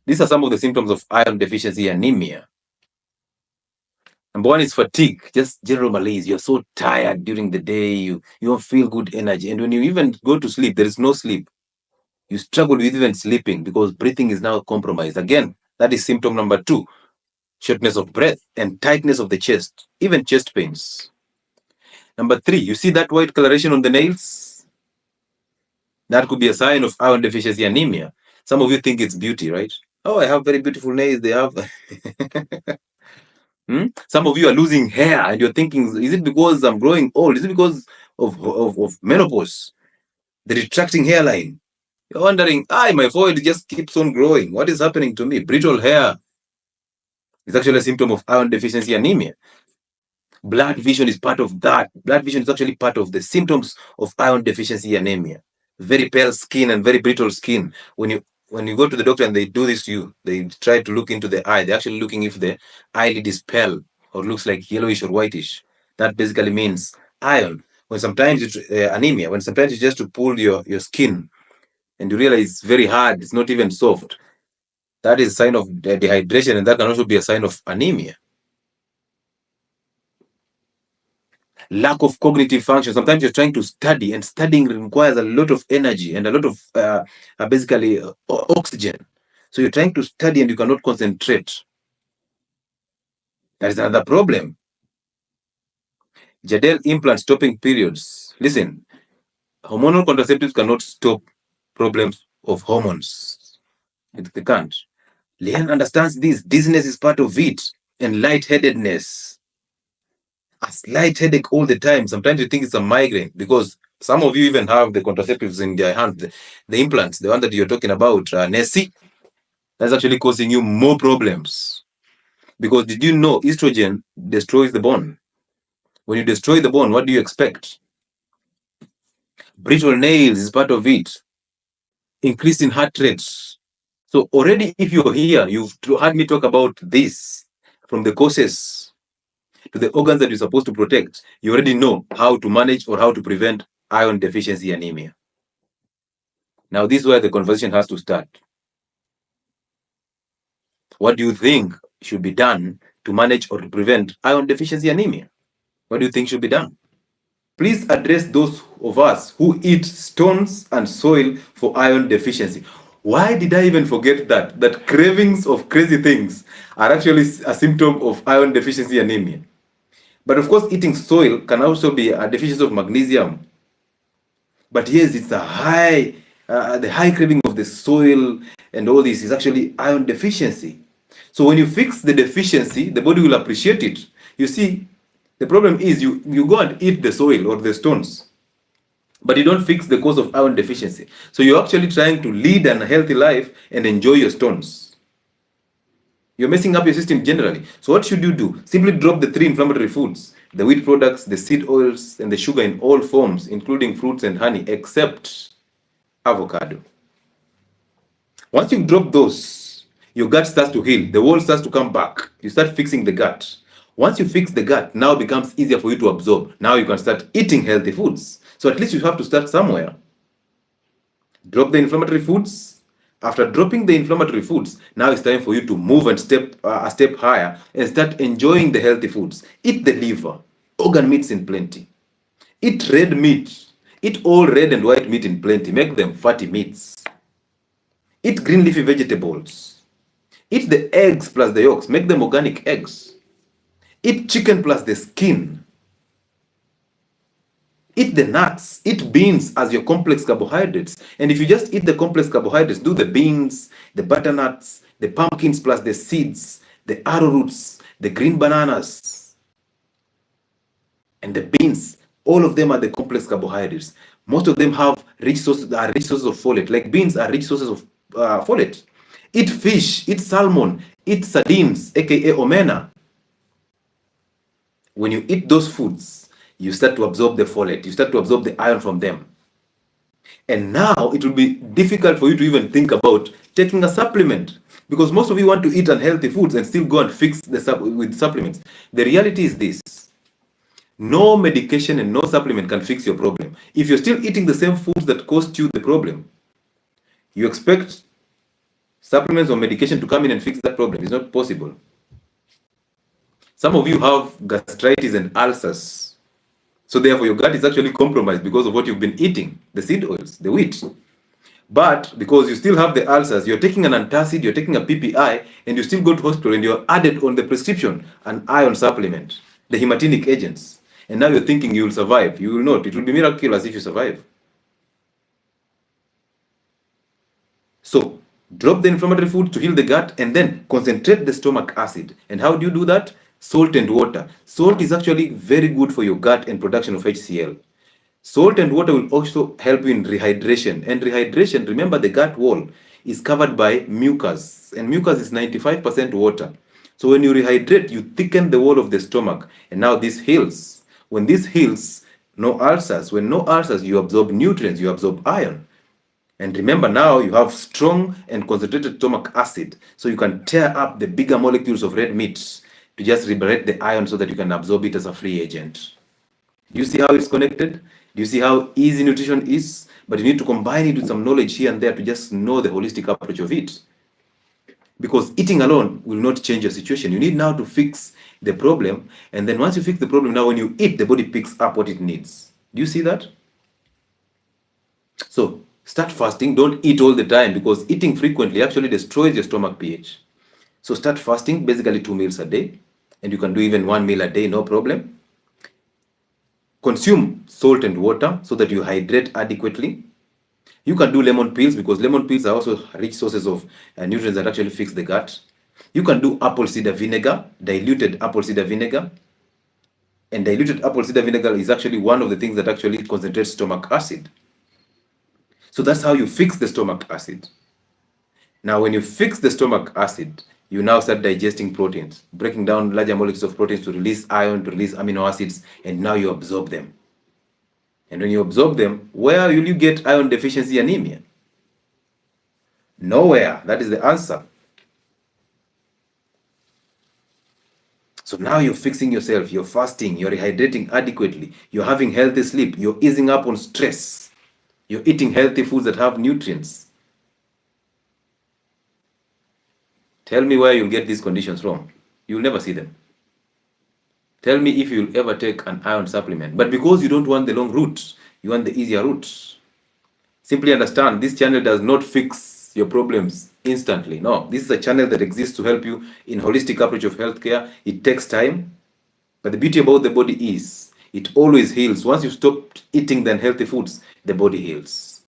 These are some of the symptoms of iron deficiency anemia. Number one is fatigue, just general malaise. You're so tired during the day, you don't feel good energy. And when you even go to sleep, there is no sleep. You struggle with even sleeping because breathing is now compromised. Again, that is symptom number two. Shortness of breath and tightness of the chest, even chest pains. Number three, you see that white coloration on the nails? That could be a sign of iron deficiency anemia. Some of you think it's beauty, right? Oh, I have very beautiful nails. They have. Some of you are losing hair and you're thinking, is it because I'm growing old? Is it because of menopause? The retracting hairline. You're wondering, my forehead just keeps on growing. What is happening to me? Brittle hair is actually a symptom of iron deficiency anemia. Blood vision is part of that. Blood vision is actually part of the symptoms of iron deficiency anemia. Very pale skin and very brittle skin. When you go to the doctor and they do this to you, they try to look into the eye. They're actually looking if the eyelid is pale or looks like yellowish or whitish. That basically means iron. When sometimes it's anemia, when sometimes it's just to pull your skin and you realize it's very hard, it's not even soft. That is a sign of dehydration, and that can also be a sign of anemia. Lack of cognitive function. Sometimes you're trying to study, and studying requires a lot of energy and a lot of basically oxygen. So you're trying to study and you cannot concentrate. That is another problem. Jadel implant stopping periods. Listen, hormonal contraceptives cannot stop problems of hormones. They can't. Leanne understands this. Dizziness is part of it, and lightheadedness. A slight headache all the time. Sometimes you think it's a migraine because some of you even have the contraceptives in their hand, the implants, the one that you're talking about, Nessie. That's actually causing you more problems. Because did you know estrogen destroys the bone? When you destroy the bone, what do you expect? Brittle nails is part of it. Increase in heart rates. So already, if you're here, you've heard me talk about this, from the causes to the organs that you're supposed to protect. You already know how to manage or how to prevent iron deficiency anemia. Now, this is where the conversation has to start. What do you think should be done to manage or to prevent iron deficiency anemia? What do you think should be done? Please address those of us who eat stones and soil for iron deficiency. Why did I even forget that? That cravings of crazy things are actually a symptom of iron deficiency anemia. But of course, eating soil can also be a deficiency of magnesium. But yes, it's the high craving of the soil and all this is actually iron deficiency. So when you fix the deficiency, the body will appreciate it. You see, the problem is you go and eat the soil or the stones, but you don't fix the cause of iron deficiency. So you're actually trying to lead a healthy life and enjoy your stones. You're messing up your system generally. So what should you do? Simply drop the 3 inflammatory foods, the wheat products, the seed oils, and the sugar in all forms, including fruits and honey, except avocado. Once you drop those, your gut starts to heal. The wall starts to come back. You start fixing the gut. Once you fix the gut, now it becomes easier for you to absorb. Now you can start eating healthy foods. So at least you have to start somewhere. Drop the inflammatory foods. After dropping the inflammatory foods, now it's time for you to move and step a step higher and start enjoying the healthy foods. Eat the liver, organ meats in plenty. Eat red meat. Eat all red and white meat in plenty. Make them fatty meats. Eat green leafy vegetables. Eat the eggs plus the yolks. Make them organic eggs. Eat chicken plus the skin. Eat the nuts. Eat beans as your complex carbohydrates. And if you just eat the complex carbohydrates, do the beans, the butternuts, the pumpkins plus the seeds, the arrowroots, the green bananas, and the beans. All of them are the complex carbohydrates. Most of them have rich sources of folate. Like beans are rich sources of folate. Eat fish, eat salmon, eat sardines, aka omena. When you eat those foods, you start to absorb the folate, you start to absorb the iron from them. And now it will be difficult for you to even think about taking a supplement because most of you want to eat unhealthy foods and still go and fix with supplements. The reality is this. No medication and no supplement can fix your problem. If you're still eating the same foods that caused you the problem, you expect supplements or medication to come in and fix that problem. It's not possible. Some of you have gastritis and ulcers. So therefore, your gut is actually compromised because of what you've been eating, the seed oils, the wheat. But because you still have the ulcers, you're taking an antacid, you're taking a PPI, and you still go to hospital and you're added on the prescription an iron supplement, the hematinic agents. And now you're thinking you'll survive. You will not. It will be miraculous if you survive. So drop the inflammatory food to heal the gut and then concentrate the stomach acid. And how do you do that? Salt and water. Salt is actually very good for your gut and production of HCl. Salt and water will also help you in rehydration. And rehydration, remember the gut wall is covered by mucus. And mucus is 95% water. So when you rehydrate, you thicken the wall of the stomach. And now this heals. When this heals, no ulcers. When no ulcers, you absorb nutrients, you absorb iron. And remember now you have strong and concentrated stomach acid. So you can tear up the bigger molecules of red meat to just liberate the iron so that you can absorb it as a free agent. Do you see how it's connected? Do you see how easy nutrition is? But you need to combine it with some knowledge here and there to just know the holistic approach of it. Because eating alone will not change your situation. You need now to fix the problem. And then once you fix the problem, now when you eat, the body picks up what it needs. Do you see that? So start fasting. Don't eat all the time because eating frequently actually destroys your stomach pH. So start fasting, basically 2 meals a day. And you can do even 1 meal a day, no problem. Consume salt and water so that you hydrate adequately. You can do lemon pills because lemon pills are also rich sources of nutrients that actually fix the gut. You can do apple cider vinegar, diluted apple cider vinegar. And diluted apple cider vinegar is actually one of the things that actually concentrates stomach acid. So that's how you fix the stomach acid. Now, when you fix the stomach acid, you now start digesting proteins, breaking down larger molecules of proteins to release iron, to release amino acids, and now you absorb them. And when you absorb them, where will you get iron deficiency anemia? Nowhere. That is the answer. So now you're fixing yourself, you're fasting, you're rehydrating adequately, you're having healthy sleep, you're easing up on stress, you're eating healthy foods that have nutrients. Tell me where you'll get these conditions from. You'll never see them. Tell me if you'll ever take an iron supplement. But because you don't want the long route, you want the easier route. Simply understand, this channel does not fix your problems instantly. No, this is a channel that exists to help you in holistic approach of healthcare. It takes time, but the beauty about the body is it always heals. Once you stop eating the unhealthy foods, the body heals.